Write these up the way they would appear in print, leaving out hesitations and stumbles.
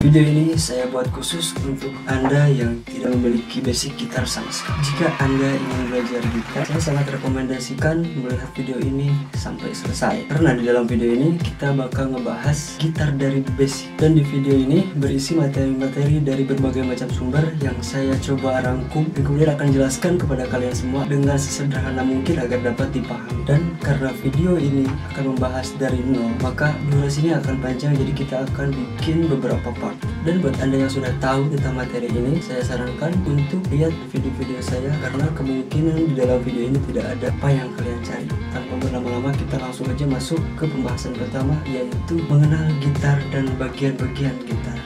Video ini saya buat khusus untuk Anda yang tidak memiliki basic gitar sama sekali. Jika Anda ingin belajar gitar, saya sangat rekomendasikan melihat video ini sampai selesai. Karena di dalam video ini kita bakal ngebahas gitar dari basic. Dan di video ini berisi materi-materi dari berbagai macam sumber yang saya coba rangkum dan kemudian akan jelaskan kepada kalian semua dengan sesederhana mungkin agar dapat dipahami. Dan karena video ini akan membahas dari nol, maka durasinya akan panjang, jadi kita akan bikin beberapa part. Dan buat Anda yang sudah tahu tentang materi ini, saya sarankan untuk lihat video-video saya karena kemungkinan di dalam video ini tidak ada apa yang kalian cari. Tanpa berlama-lama, kita langsung aja masuk ke pembahasan pertama, yaitu mengenal gitar dan bagian-bagian gitar.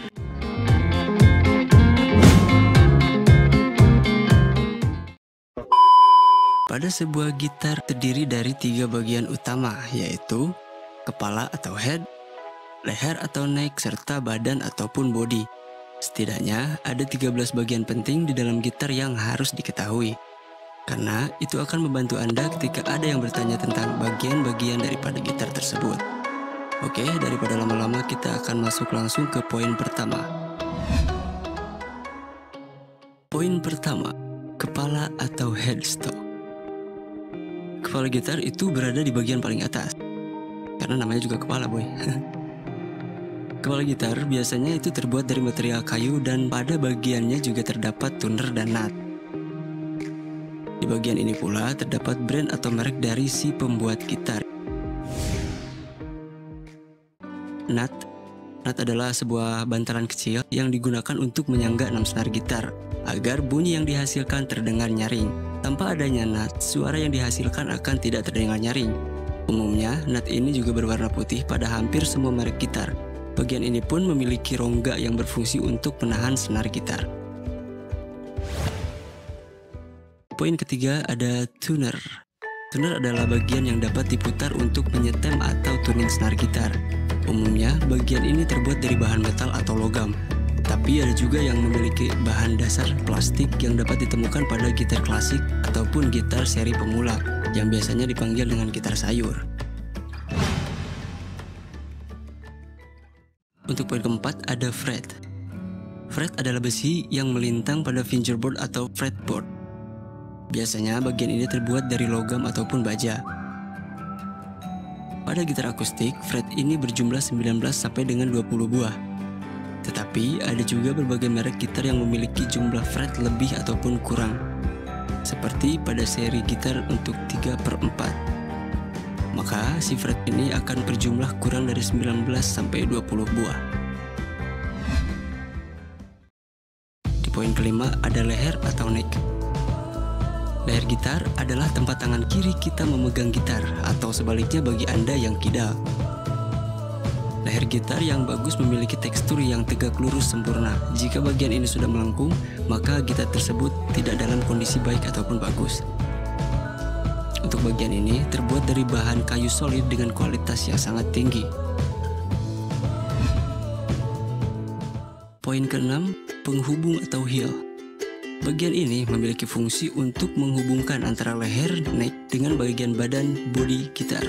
Pada sebuah gitar terdiri dari 3 bagian utama, yaitu kepala atau head, leher atau neck, serta badan ataupun body. Setidaknya ada 13 bagian penting di dalam gitar yang harus diketahui. Karena itu akan membantu Anda ketika ada yang bertanya tentang bagian-bagian daripada gitar tersebut. Oke, daripada lama-lama kita akan masuk langsung ke poin pertama. Poin pertama, kepala atau headstock. Kepala gitar itu berada di bagian paling atas. Karena namanya juga kepala, boy. Kepala gitar biasanya itu terbuat dari material kayu dan pada bagiannya juga terdapat tuner dan nut. Di bagian ini pula terdapat brand atau merek dari si pembuat gitar. Nut adalah sebuah bantalan kecil yang digunakan untuk menyangga 6 senar gitar agar bunyi yang dihasilkan terdengar nyaring. Tanpa adanya nut, suara yang dihasilkan akan tidak terdengar nyaring. Umumnya, nut ini juga berwarna putih pada hampir semua merek gitar. Bagian ini pun memiliki rongga yang berfungsi untuk menahan senar gitar. Poin ketiga ada tuner. Tuner adalah bagian yang dapat diputar untuk menyetem atau tuning senar gitar. Umumnya, bagian ini terbuat dari bahan metal atau logam. Tapi ada juga yang memiliki bahan dasar plastik yang dapat ditemukan pada gitar klasik ataupun gitar seri pemula yang biasanya dipanggil dengan gitar sayur. Untuk poin keempat ada fret. Fret adalah besi yang melintang pada fingerboard atau fretboard. Biasanya bagian ini terbuat dari logam ataupun baja. Pada gitar akustik, fret ini berjumlah 19 sampai dengan 20 buah. Tetapi ada juga berbagai merek gitar yang memiliki jumlah fret lebih ataupun kurang. Seperti pada seri gitar untuk 3/4. Maka si fret ini akan berjumlah kurang dari 19 sampai 20 buah. Di poin kelima ada leher atau neck. Leher gitar adalah tempat tangan kiri kita memegang gitar, atau sebaliknya bagi Anda yang kidal. Leher gitar yang bagus memiliki tekstur yang tegak lurus sempurna. Jika bagian ini sudah melengkung, maka gitar tersebut tidak dalam kondisi baik ataupun bagus. Untuk bagian ini terbuat dari bahan kayu solid dengan kualitas yang sangat tinggi. Poin keenam, penghubung atau heel. Bagian ini memiliki fungsi untuk menghubungkan antara leher, neck dengan bagian badan bodi gitar.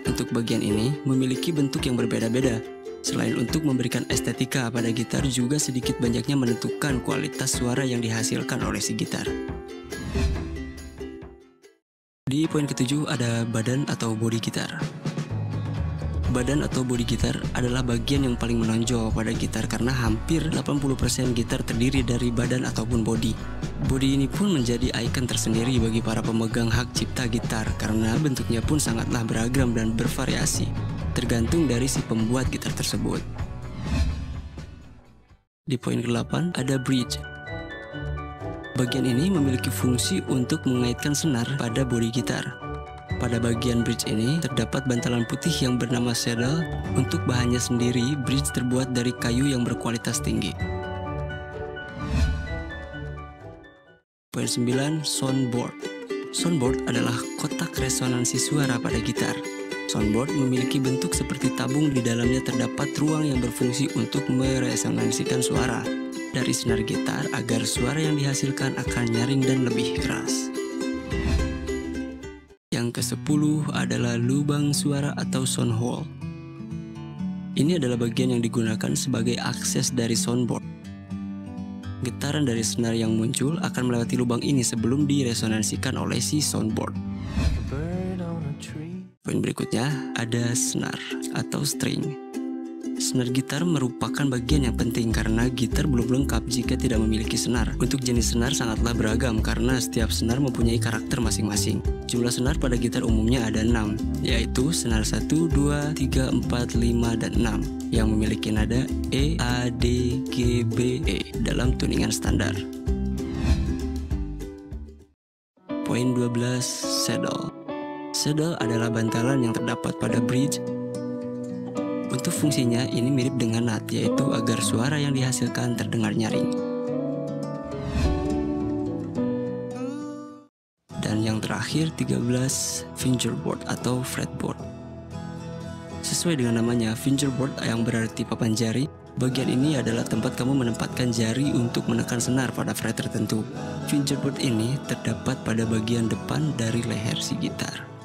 Untuk bagian ini memiliki bentuk yang berbeda-beda. Selain untuk memberikan estetika pada gitar, juga sedikit banyaknya menentukan kualitas suara yang dihasilkan oleh si gitar. Di poin ketujuh ada badan atau bodi gitar. Badan atau bodi gitar adalah bagian yang paling menonjol pada gitar karena hampir 80% gitar terdiri dari badan ataupun bodi. Bodi ini pun menjadi ikon tersendiri bagi para pemegang hak cipta gitar karena bentuknya pun sangatlah beragam dan bervariasi, tergantung dari si pembuat gitar tersebut. Di poin ke-8 ada bridge. Bagian ini memiliki fungsi untuk mengaitkan senar pada bodi gitar. Pada bagian bridge ini terdapat bantalan putih yang bernama saddle. Untuk bahannya sendiri, bridge terbuat dari kayu yang berkualitas tinggi. Poin 9, soundboard. Soundboard adalah kotak resonansi suara pada gitar. Soundboard memiliki bentuk seperti tabung, di dalamnya terdapat ruang yang berfungsi untuk meresonansikan suara dari senar gitar agar suara yang dihasilkan akan nyaring dan lebih keras. Yang ke-10 adalah lubang suara atau sound hole. Ini adalah bagian yang digunakan sebagai akses dari soundboard. Getaran dari senar yang muncul akan melewati lubang ini sebelum diresonansikan oleh si soundboard. Poin berikutnya ada senar atau string. Senar gitar merupakan bagian yang penting karena gitar belum lengkap jika tidak memiliki senar. Untuk jenis senar sangatlah beragam karena setiap senar mempunyai karakter masing-masing. Jumlah senar pada gitar umumnya ada 6, yaitu senar 1, 2, 3, 4, 5, dan 6 yang memiliki nada E, A, D, G, B, E dalam tuningan standar. Poin 12, saddle. Saddle adalah bantalan yang terdapat pada bridge. Untuk fungsinya ini mirip dengan nut, yaitu agar suara yang dihasilkan terdengar nyaring. Dan yang terakhir 13, fingerboard atau fretboard. Sesuai dengan namanya, fingerboard yang berarti papan jari, bagian ini adalah tempat kamu menempatkan jari untuk menekan senar pada fret tertentu. Fingerboard ini terdapat pada bagian depan dari leher si gitar.